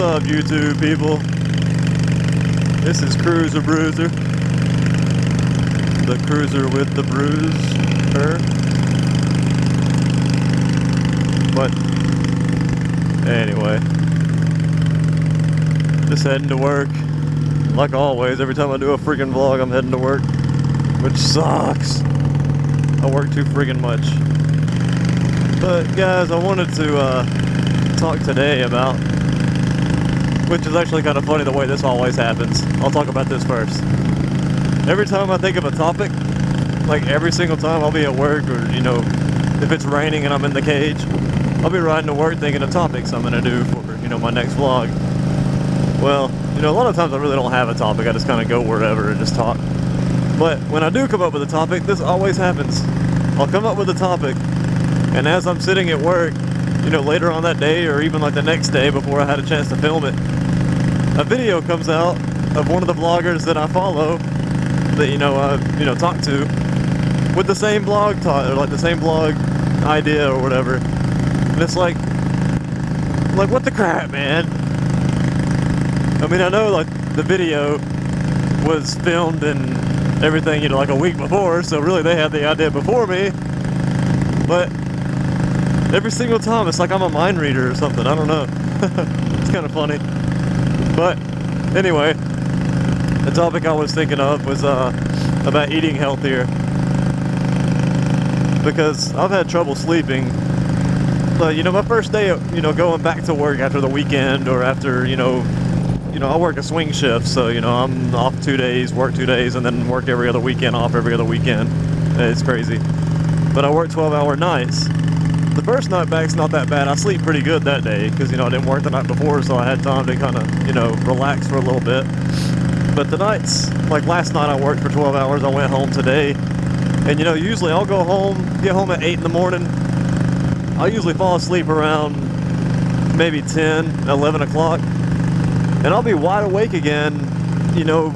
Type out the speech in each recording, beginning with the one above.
up, YouTube people? This is Cruiser Bruiser. The cruiser with the bruiser. But anyway, just heading to work. Like always, every time I do a freaking vlog, I'm heading to work, which sucks. I work too freaking much. But guys, I wanted to talk today about, which is actually kind of funny the way this always happens. I'll talk about this first. Every time I think of a topic, like every single time I'll be at work, or you know, if it's raining and I'm in the cage, I'll be riding to work thinking of topics I'm gonna do for, you know, my next vlog. Well, you know, a lot of times I really don't have a topic, I just kind of go wherever and just talk. But when I do come up with a topic, this always happens. I'll come up with a topic, and as I'm sitting at work, you know, later on that day, or even like the next day before I had a chance to film it, a video comes out of one of the vloggers that I follow, that, you know, talk to, with the same blog or like the same blog idea or whatever. And it's like what the crap, man? I mean, I know like the video was filmed and everything, you know, like a week before, so really they had the idea before me. But every single time it's like I'm a mind reader or something, I don't know. It's kind of funny. But anyway, the topic I was thinking of was about eating healthier, because I've had trouble sleeping. But you know, my first day, you know, going back to work after the weekend, or after, you know, I work a swing shift, so you know, I'm off 2 days, work 2 days, and then work every other weekend, off every other weekend. It's crazy. But I work 12-hour nights. The first night back's not that bad. I sleep pretty good that day because, you know, I didn't work the night before, so I had time to kind of, you know, relax for a little bit. But the nights, like last night I worked for 12 hours, I went home today, and you know, usually I'll go home, get home at 8 in the morning. I'll usually fall asleep around maybe 10, 11 o'clock, and I'll be wide awake again, you know,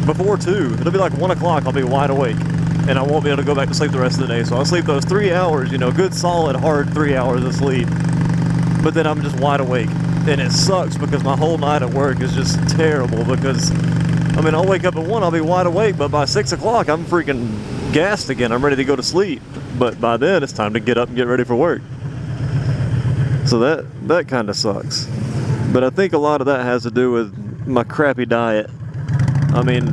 before 2. It'll be like 1 o'clock, I'll be wide awake, and I won't be able to go back to sleep the rest of the day. So I'll sleep those 3 hours, you know, good solid hard 3 hours of sleep, but then I'm just wide awake. And it sucks because my whole night at work is just terrible, because I mean, I'll wake up at 1, I'll be wide awake, but by 6 o'clock I'm freaking gassed again. I'm ready to go to sleep, but by then it's time to get up and get ready for work. So that kind of sucks. But I think a lot of that has to do with my crappy diet. I mean,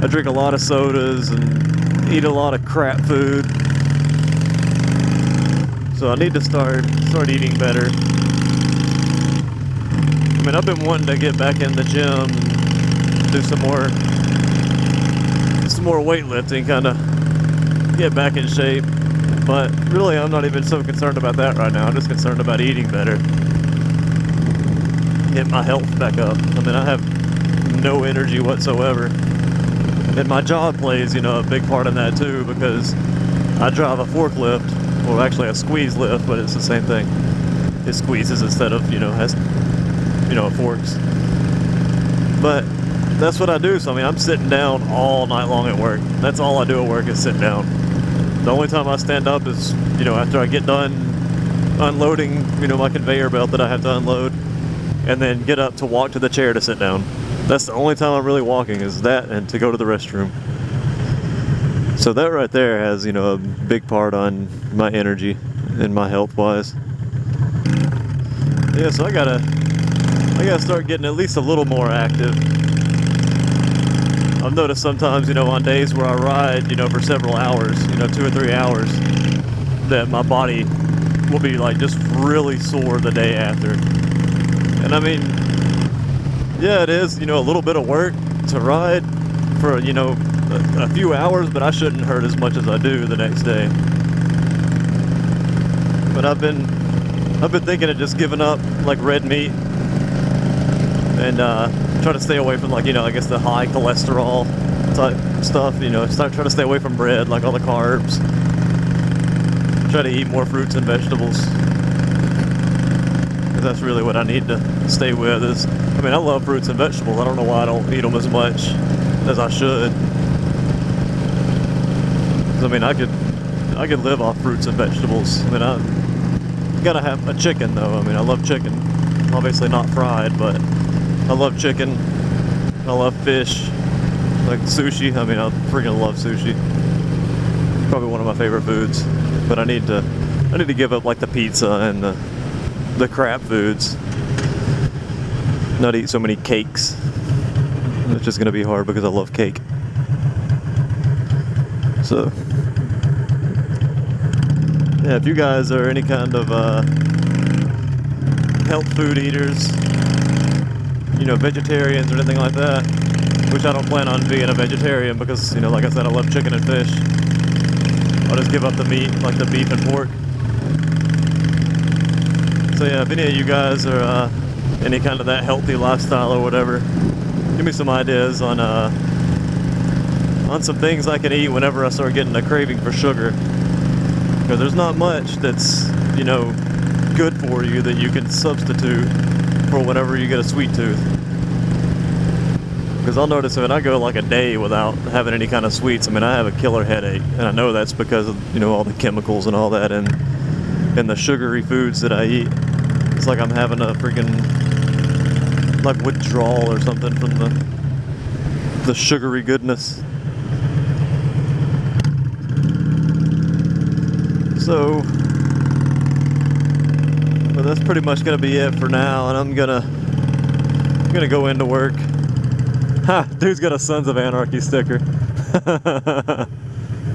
I drink a lot of sodas and eat a lot of crap food, so I need to start eating better. I mean, I've been wanting to get back in the gym and do some more weightlifting, kind of get back in shape. But really, I'm not even so concerned about that right now. I'm just concerned about eating better, get my health back up. I mean, I have no energy whatsoever, and my job plays, you know, a big part in that too, because I drive a forklift, well, actually a squeeze lift, but it's the same thing. It squeezes instead of, you know, has, you know, forks. But that's what I do. So I mean, I'm sitting down all night long at work. That's all I do at work, is sit down. The only time I stand up is, you know, after I get done unloading, you know, my conveyor belt that I have to unload, and then get up to walk to the chair to sit down. That's the only time I'm really walking, is that and to go to the restroom. So that right there has, you know, a big part on my energy and my health wise. Yeah, so I gotta start getting at least a little more active. I've noticed sometimes, you know, on days where I ride, you know, for several hours, you know, 2 or 3 hours, that my body will be like just really sore the day after. And I mean, yeah, it is, you know, a little bit of work to ride for, you know, a few hours, but I shouldn't hurt as much as I do the next day. But I've been thinking of just giving up like red meat, and try to stay away from, like, you know, I guess the high cholesterol type stuff, you know, try to stay away from bread, like all the carbs. Try to eat more fruits and vegetables, because that's really what I need to stay with. I mean, I love fruits and vegetables. I don't know why I don't eat them as much as I should. I mean, I could live off fruits and vegetables. I mean, I gotta have a chicken though. I mean, I love chicken. Obviously not fried, but I love chicken. I love fish. Like sushi. I mean, I freaking love sushi. Probably one of my favorite foods. But I need to give up like the pizza and the crap foods. Not eat so many cakes. It's just gonna be hard because I love cake. So yeah, if you guys are any kind of health food eaters, you know, vegetarians or anything like that, which I don't plan on being a vegetarian because, you know, like I said, I love chicken and fish. I'll just give up the meat, like the beef and pork. So yeah, if any of you guys are any kind of that healthy lifestyle or whatever, give me some ideas on some things I can eat whenever I start getting a craving for sugar. Because there's not much that's, you know, good for you that you can substitute for whenever you get a sweet tooth. Because I'll notice when I go like a day without having any kind of sweets, I mean, I have a killer headache. And I know that's because of, you know, all the chemicals and all that and the sugary foods that I eat. It's like I'm having a freaking, like, withdrawal or something from the sugary goodness. So, but that's pretty much gonna be it for now, and I'm gonna go into work. Ha! Dude's got a Sons of Anarchy sticker.